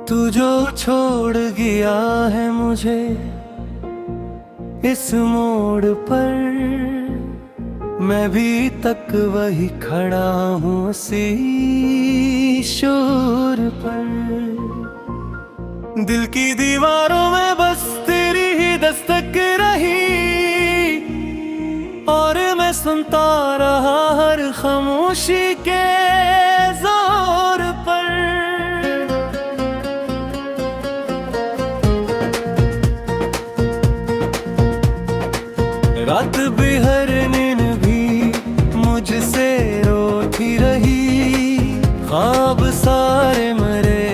तू जो छोड़ गया है मुझे इस मोड़ पर, मैं भी तक वही खड़ा हूँ उसी शोर पर। दिल की दीवारों में बस तेरी ही दस्तक रही, और मैं सुनता रहा हर खामोशी के जोर पर। रात भी हर नींद भी मुझसे रोती रही, ख्वाब सारे मरे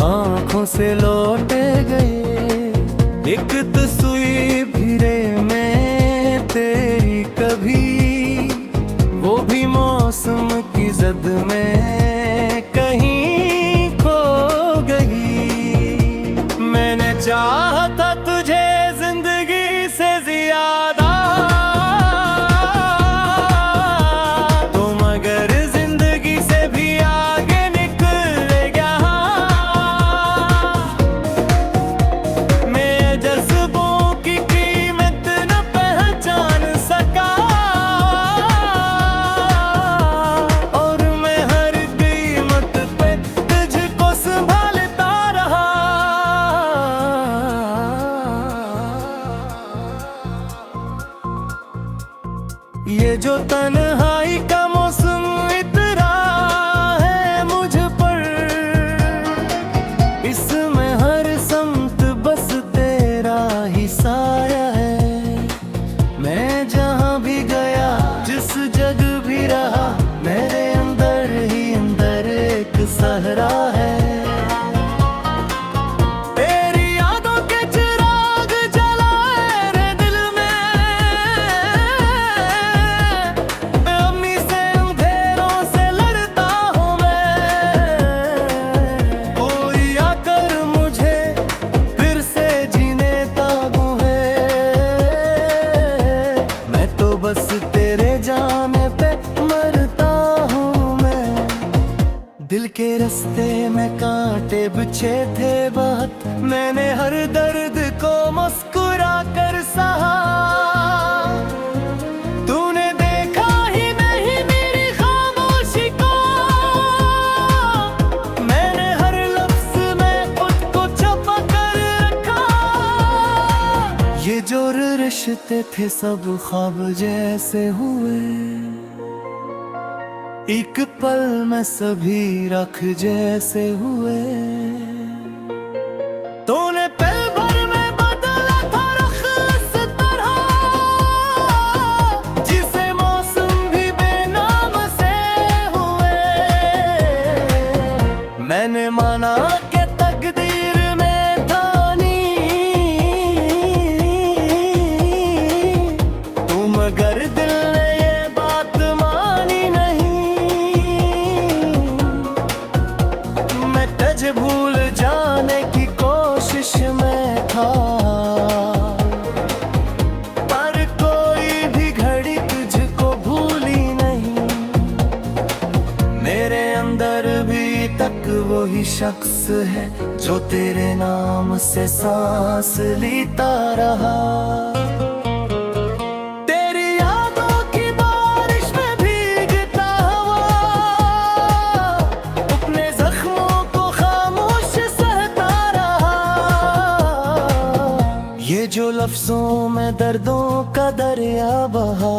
आंखों से लौटे गए। एक तस्वीर भिरे में तेरी कभी, वो भी मौसम की जद में कहीं खो गई। मैंने चाहा था तुझे जिंदगी से ज्यादा, तो मगर जिंदगी से भी आगे निकल गया। मैं जज्बों की कीमत न पहचान सका, और मैं हर कीमत पे तुझको संभालता रहा। ये जो तन्हाई का मौसम इतरा है मुझ पर, इसमें हर समत बस तेरा ही साया है। मैं जहाँ भी गया जिस जगह भी रहा, मेरे अंदर ही अंदर एक सहरा है। तेरी यादों के चिराग जलाए रे दिल में, अपनी से अंधेरों से लड़ता हूँ मैं। कोई आकर मुझे फिर से जीने ताबू है, मैं तो बस तेरे जाने पे मरता हूँ मैं। दिल के रास्ते में कांटे बिछे थे बहुत, मैंने हर दर्द को मुस्कुरा कर सहा। तूने देखा ही नहीं मेरी खामोशी को, मैंने हर लफ्ज में खुद को छुपा कर रखा। ये जो रिश्ते थे सब ख्वाब जैसे हुए, एक पल में सभी रख जैसे हुए। तूने पल भर में बदला था रुख इस तरह, जिसे मौसम भी बेनाम से हुए। मैंने माना के तकदीर में था नहीं, तू मगर दिल ने ये बात मानी नहीं। मैं तुझे भूल जाने की कोशिश में था, पर कोई भी घड़ी तुझको भूली नहीं। मेरे अंदर भी तक वही शख्स है जो तेरे नाम से सांस लेता रहा। तेरी यादों की बारिश में भीगता हुआ, अपने जख्मों को खामोश सहता रहा। ये जो लफ्जों में दर्दों का दरिया बहा,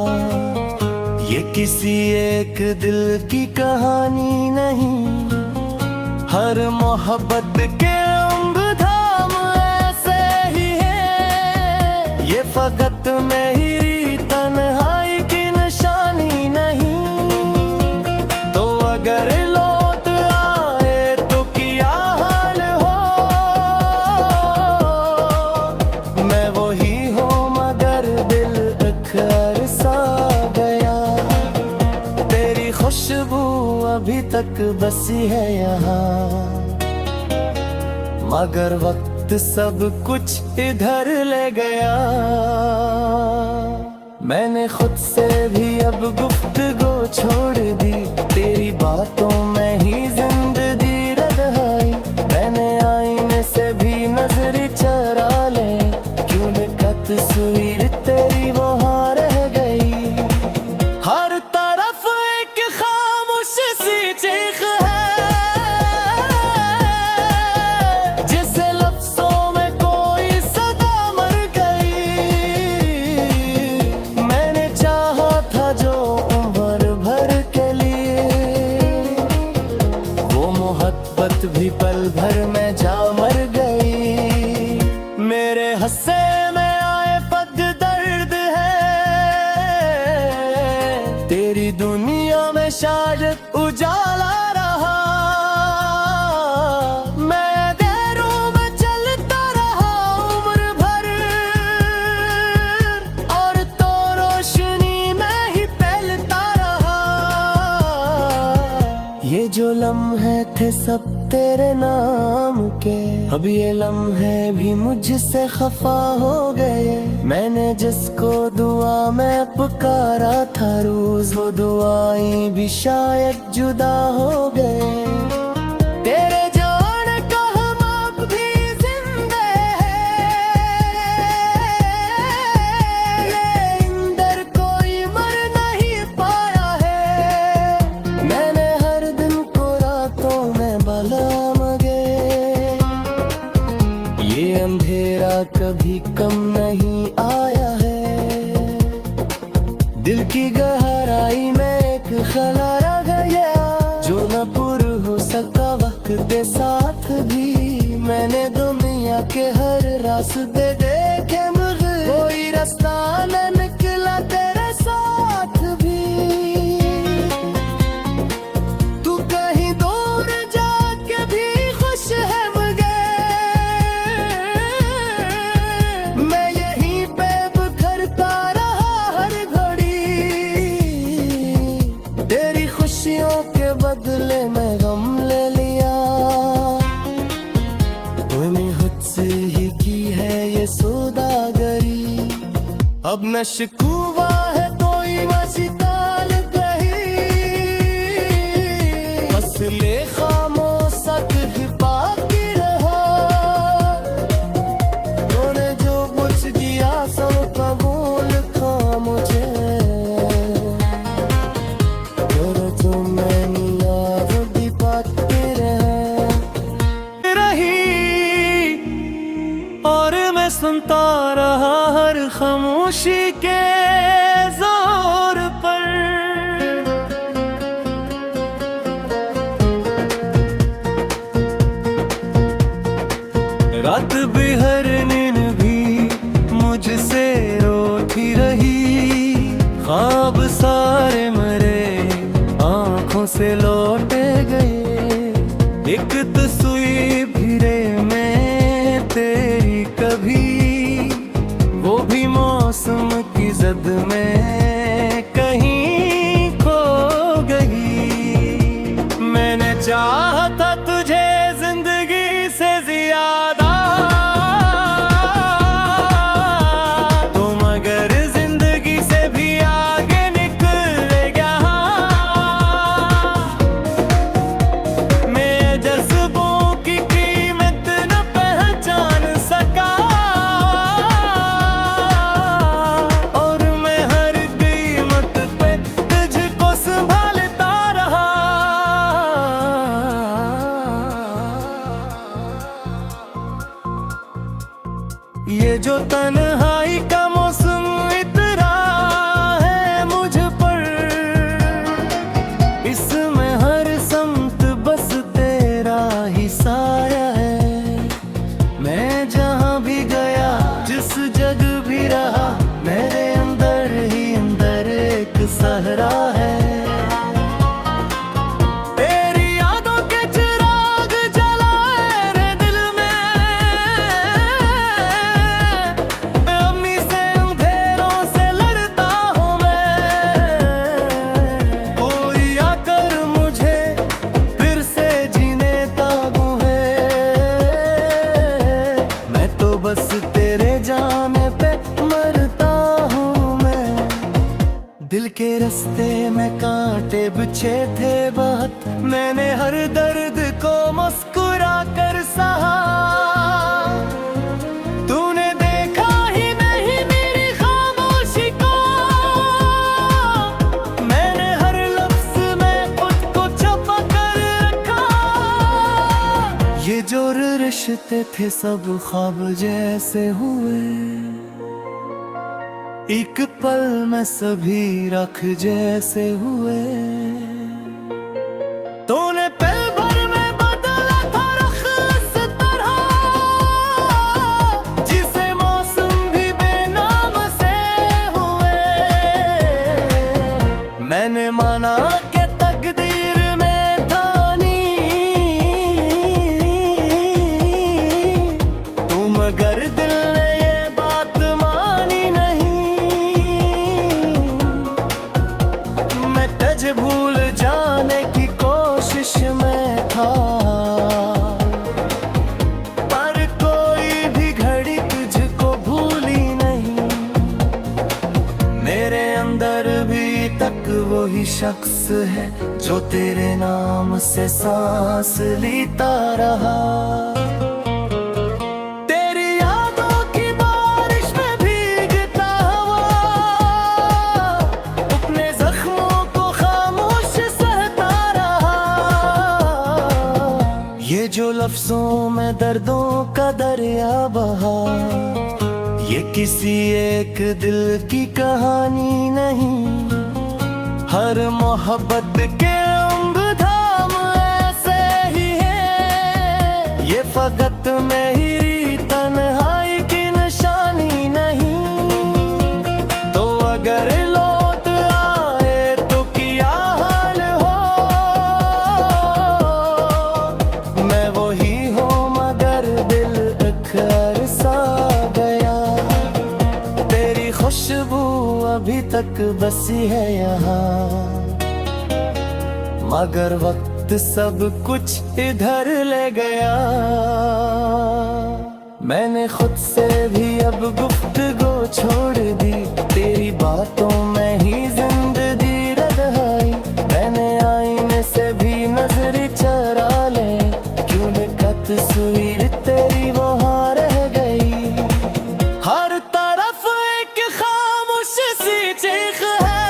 ये किसी एक दिल की कहानी नहीं। हर मोहब्बत के उम्र धाम ऐसे ही है, ये फकत मेरी तन्हाई की निशानी नहीं। तो अगर लौट आए तो क्या हाल हो, मैं वही हूँ मगर दिल अखर सा गया। तेरी खुशबू अभी तक बसी है यहाँ, मगर वक्त सब कुछ इधर ले गया। मैंने खुद से भी अब गुफ्तगू छोड़ दी, तेरी बातों में ही जिंदगी रहाई। मैंने तस्वीर तेरी वहाँ रह गई। हर तरफ एक खामोश सी चीख है, जिसे लफ्जों में कोई सदा मर गई। मैंने चाहा था जो उम्र भर के लिए, वो मोहब्बत भी पल भर में जा मर गई। मेरे हंसे में आए पद दर्द है, तेरी दुनिया में शायद उजाला रहा। मैं अंधेरों में चलता रहा उम्र भर, और तो रोशनी में ही फैलता रहा। ये जो लम्हे थे सब तेरे नाम के, अब ये लम्हे भी मुझसे खफा हो गए। मैंने जिसको दुआ में पुकारा था रोज, वो दुआएं भी शायद जुदा हो गए। तेरे जाने का हम अब भी जिंदे हैं, अंदर कोई मर नहीं पाया है। मैंने हर दिन को रातों में भला मगे, ये अंधेरा कभी कम नहीं आया है। दिल की गहराई में एक खला रह गया, जो न पुर हो सका वक्त के साथ भी। मैंने दुनिया के हर रास्ते देखे मगर कोई रास्ता न निकला तेरे साथ भी। तू कहीं दूर जाके भी खुश है मगर, मैं यहीं पे बिखरता रहा हर घड़ी। तेरी खुशियों के बदले में गम ले लिया, तूने खुद से ही की है ये सौदागरी। अब न शिकवा है कोई मसीताल कहीं, बस ले खामोशक ही बाकी रहा। तूने जो कुछ दिया सब कबूल था मुझे, तेरे जो मैंने याद भी बाकी रही। और मैं सुनता रहा हर खामोशी के जोर पर। रात भी हर नींद भी मुझसे रोती रही, ख्वाब सारे मरे आंखों से लौटे गए। एक तस्वीर भिरे में तेरी कभी, वो भी मौसम की जद में कहीं खो गई। मैंने चाहा था तुझे जिंदगी से ज्यादा, तो मगर जिंदगी से भी आगे निकल गया। मैं जज्बों की कीमत न पहचान सका, और मैं हर कीमत पे तुझको संभालता रहा। ये जो तन्हाई का मौसम इतरा है मुझ पर, इसमें हर समत बस तेरा ही साया है। मैं जहाँ भी गया जिस जगह भी रहा, मेरे अंदर ही अंदर एक सहरा है। तेरी यादों के चिराग जलाए रे दिल में, अपनी से अंधेरों से लड़ता हूँ मैं। कोई आकर मुझे फिर से जीने ताबू है, मैं तो बस तेरे जाने पे मरता हूँ मैं। दिल के रास्ते में कांटे बिछे थे बहुत, मैंने हर दर्द को मुस्कुरा कर सहा। तूने देखा ही नहीं लगते थे सब ख्वाब जैसे हुए, एक पल में सभी रख जैसे हुए। तूने पल भर में बदला था रुख इस तरह, जिसे मौसम भी बेनाम से हुए। मैंने माना कि तकदीर में था तू, मगर दिल ने ये बात मानी नहीं। मैं तुझे भूल जाने की कोशिश में था, पर कोई भी घड़ी तुझको भूली नहीं। मेरे अंदर भी तक वही शख्स है जो तेरे नाम से सांस लेता रहा। तेरी यादों की बारिश में भीगता हुआ, अपने जख्मों को खामोश सहता रहा। ये जो लफ्जों में दर्दों का दरिया बहा, ये किसी एक दिल की कहानी नहीं। हर मोहब्बत के उम्र-धाम ऐसे ही है, ये फकत मेरी तन्हाई की निशानी नहीं। तो अगर लौट आए तो क्या हाल हो, मैं वही हूँ मगर दिल अखर सा गया। तेरी खुशबू अभी तक बसी है यहाँ, मगर वक्त सब कुछ इधर ले गया। मैंने खुद से भी अब गुफ्तगू छोड़ दी, तेरी बातों में ही जिंदगी रहाई। मैंने आईने से भी नजर चरा ले, क्यों का तस्वीर तेरी वहाँ रह गई। हर तरफ एक खामोश सी चीख है,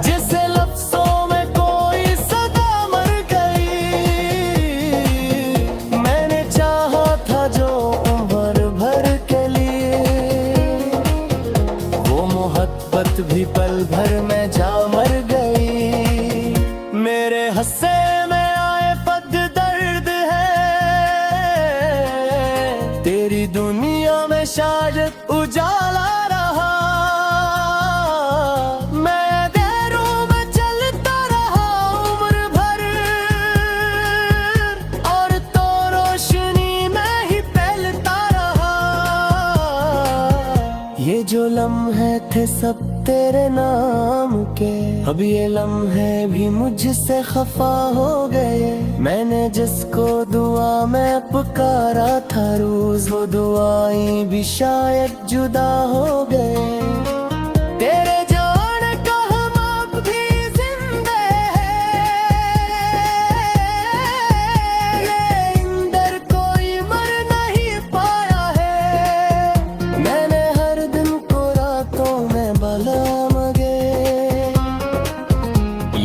जिसे लफ्जों में कोई सदा मर गई। मैंने चाहा था जो उम्र भर के लिए, वो मोहब्बत भी पल भर में जा मर गई। मेरे हंसे में आए पद दर्द है, तेरी दुनिया में शायद उजाला रहा। मैं अंधेरों में चलता रहा उम्र भर, और तो रोशनी में ही फैलता रहा। ये जो लम्हे थे सब तेरे नाम के, अब ये लम्हे भी मुझसे खफा हो गए। मैंने जिसको दुआ में पुकारा था रोज, वो दुआएं भी शायद जुदा हो गए। तेरे जाने का हम अब भी जिंदे हैं, ये इंदर कोई मर नहीं पाया है। मैंने हर दिन को रातों में भला मगे,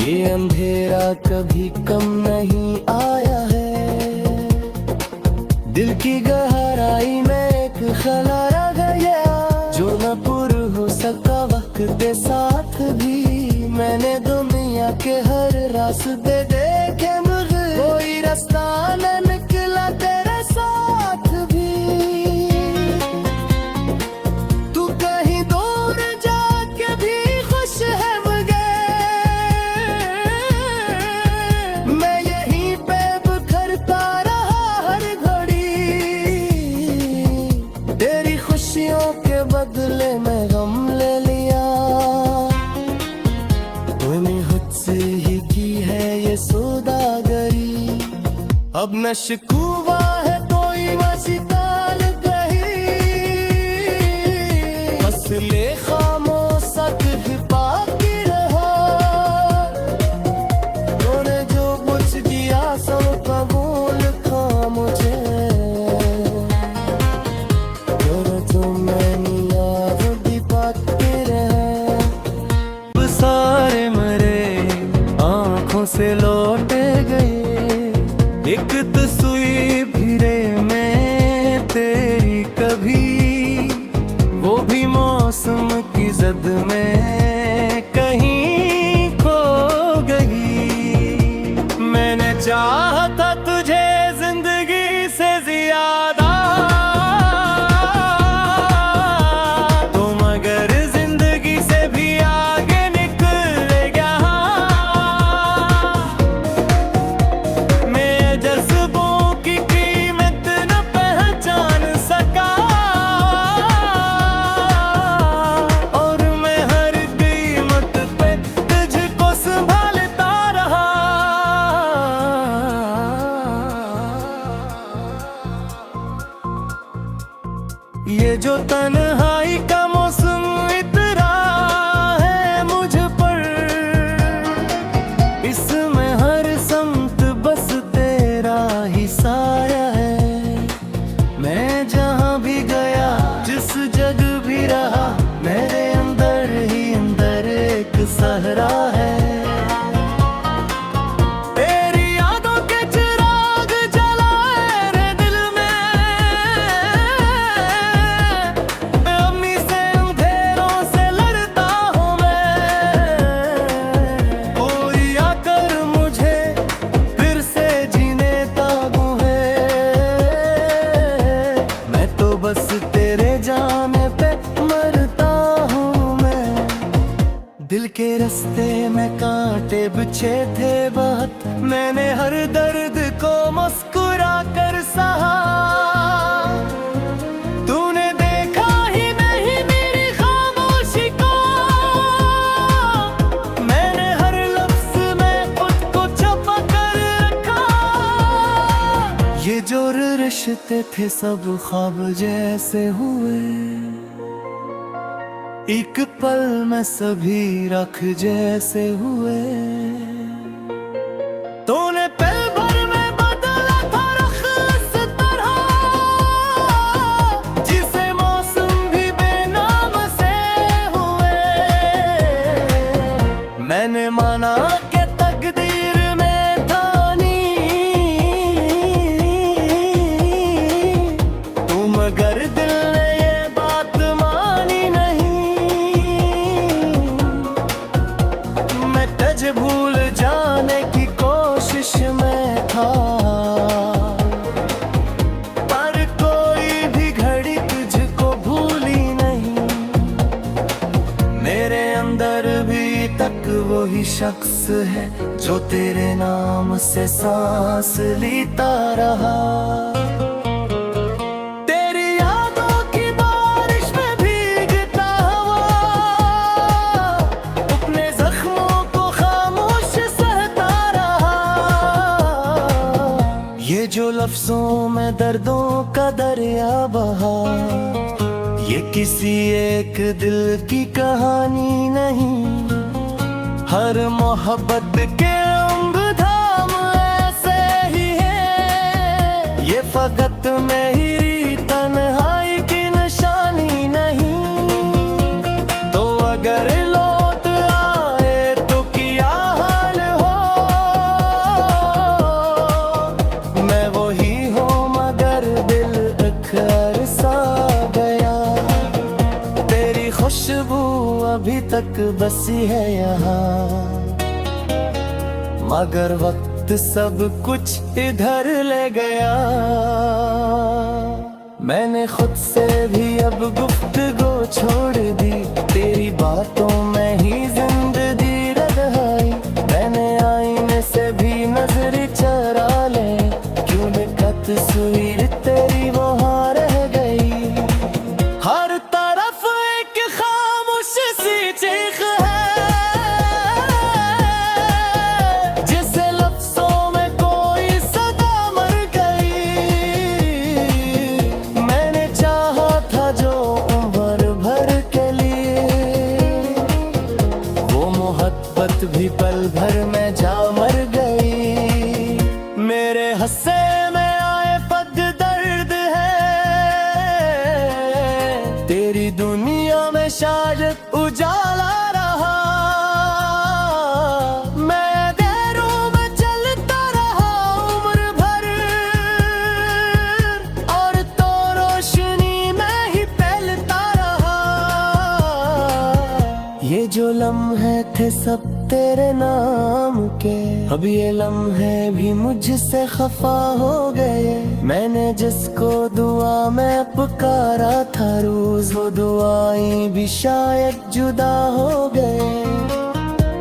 ये अंधेरा कभी कम नहीं आया है। दिल की गहराई में एक खला रह गया, जो न पुर हो सका वक्त के साथ भी। मैंने दुनिया के हर रास्ते देखे मगर कोई रास्ता न निकला तेरे साथ भी। तू कहीं दूर जाके भी खुश है मगर मैं यहीं पे बिखरता रहा हर घड़ी। तेरी खुशियों के बदले में गम ले लिया, तूने खुद से ही की है ये सौदागरी। अब न शिकवा है कोई वसीताल गई, बस ले खामोशक ही बाकी रहा। तूने जो कुछ दिया सब कबूल था मुझे, तो मैंने याद भी बाकी रहे। सारे मरे आंखों से लौट गए, एक जद में कहीं खो गई। मैंने चाहा था तुझे जिंदगी से ज्यादा, तो मगर जिंदगी से भी आगे निकल गया। मैं जज्बों की कीमत न पहचान सका, और मैं हर कीमत पे तुझको संभालता रहा। ये जो तन्हाई का मौसम इतरा है मुझ पर, इसमें हर समत बस तेरा ही साया है। मैं जहाँ भी गया, जिस जग भी रहा, मेरे अंदर ही अंदर एक सहरा है। तेरी यादों के चिराग जलाए रे दिल में, अम्मी से अंधेरों से लड़ता हूँ मैं। कोई आकर मुझे फिर से जीने ताबू है। मैं तो बस तेरे जाने पे मरता हूँ मैं। दिल के रास्ते में कांटे बिछे थे बहुत, मैंने हर दर्द को मुस्कुरा कर सहा। तूने देखा ही नहीं मेरी खामोशी को, मैंने हर लफ्ज में खुद को छुपा कर रखा। ये जो रिश्ते थे सब ख्वाब जैसे हुए, एक पल में सभी रख जैसे हुए। तूने पल भर में बदला था रुख इस तरह, जिसे मौसम भी बेनाम से हुए। मैंने माना कि तकदीर में था नहीं, तू मगर दिल ने ये बात मानी नहीं। मैं तुझे भूल जाने की कोशिश में था, पर कोई भी घड़ी तुझको भूली नहीं। मेरे अंदर भी तक वही शख्स है जो तेरे नाम से सांस लेता रहा। तेरी यादों की बारिश में भीगता हुआ, अपने जख्मों को खामोश सहता रहा। ये जो लफ्जों में दर्दों का दरिया बहा, ये किसी एक दिल की कहानी नहीं। हर मोहब्बत के उम्र धाम ऐसे ही है, ये फकत मेरी तन्हाई की निशानी नहीं। तो अगर लौट आए तो क्या हाल हो, मैं वही हूँ मगर दिल अखर सा गया। तेरी खुशबू अभी तक बसी है यहाँ, मगर वक्त सब कुछ इधर ले गया। मैंने खुद से भी अब गुफ्तगू छोड़ दी, तेरी बातों में ही जिंदगी रहाई। मैंने आईने से भी नजर चरा ले, क्यों लिखा तस्वीर तेरी वहाँ रह गई। हर तरफ एक खामोश सी चीख है, जिसे लफ्जों में कोई सदा मर गई। मैंने चाहा था जो उम्र भर के लिए, वो मोहब्बत भी पल भर में जा मर गई। मेरे हंसे में आए पग दर्द है, तेरी दुनिया में शायद उजाला रहा। मैं देरों में चलता रहा उम्र भर, और तो रोशनी में ही फैलता रहा। जो लम्हे थे सब तेरे नाम के, अब ये लम्हे भी मुझसे खफा हो गए। मैंने जिसको दुआ में पुकारा था रोज, वो दुआएं भी शायद जुदा हो गए।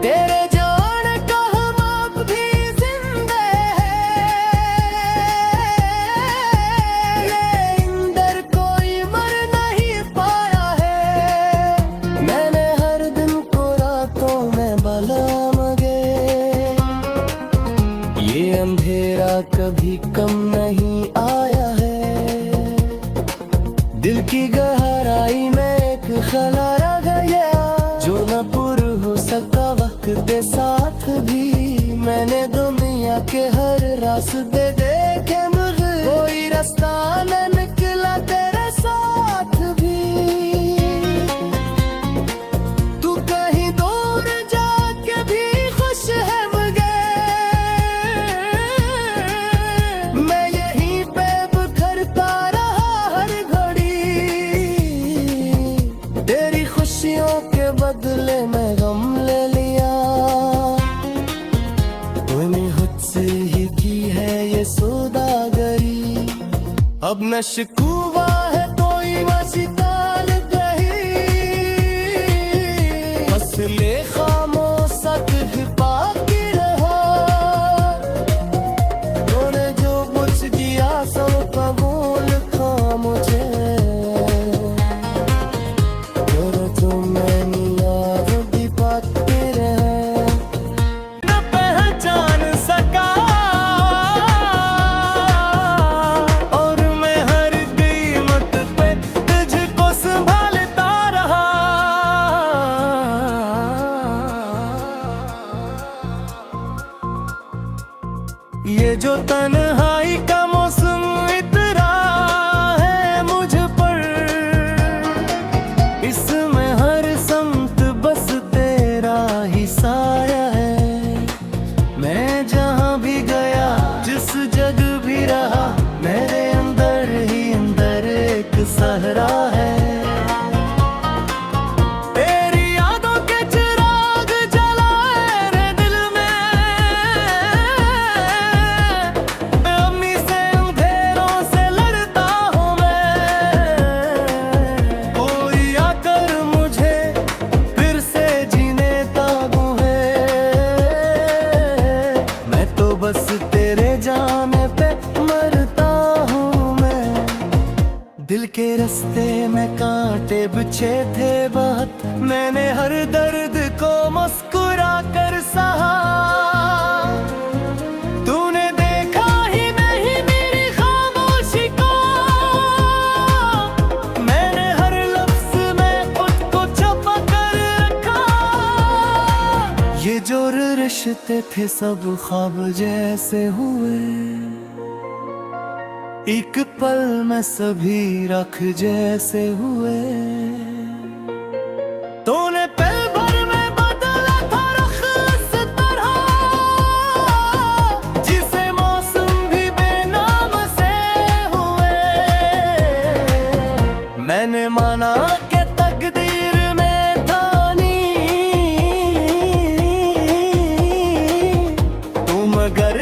तेरे जाने का हम अब भी जिंदे हैं, ये इंदर कोई मर नहीं पाया है। मैंने हर दिन को रातों में भला मगे, ये अंधेरा कभी कम नहीं आया है। दिल की गहराई में एक खला रह गया, जो न पुर हो सका वक्त के साथ भी। मैंने दुनिया के हर रास्ते देखे मगर कोई रास्ता न निकला तेरे साथ भी। तू कहीं दूर जाके भी खुश है मगर मैं यहीं पे बिखरता रहा हर घड़ी। तेरी खुशियों के बदले में गम ले लिया, तूने खुद से ही की है ये सौदागरी। अब न शिकवा है कोई मसीताल गही, मसले खामोशक बाकी रहा। तूने जो मुझ दिया सब कबूल था मुझे, ये जो तन्हाई का मौसम इतरा है मुझ पर, इसमें हर समत बस तेरा ही साया है। मैं जहाँ भी गया जिस जगह भी रहा, मेरे अंदर ही अंदर एक सहरा है। बस तेरे जाने पे मरता हूँ मैं। दिल के रास्ते में कांटे बिछे थे बहुत, मैंने हर दर्द को मुस्कुरा कर सहा। तूने देखा ही नहीं मेरी खामोशी को, मैंने हर लफ्ज में खुद को छुपा कर रखा। ये जो रिश्ते थे सब ख्वाब जैसे हुए, एक पल में सभी रख जैसे हुए। तूने पल भर में बदला था रुख इस तरह, जिसे मौसम भी बेनाम से हुए। मैंने माना के तकदीर में था नी, तू मगर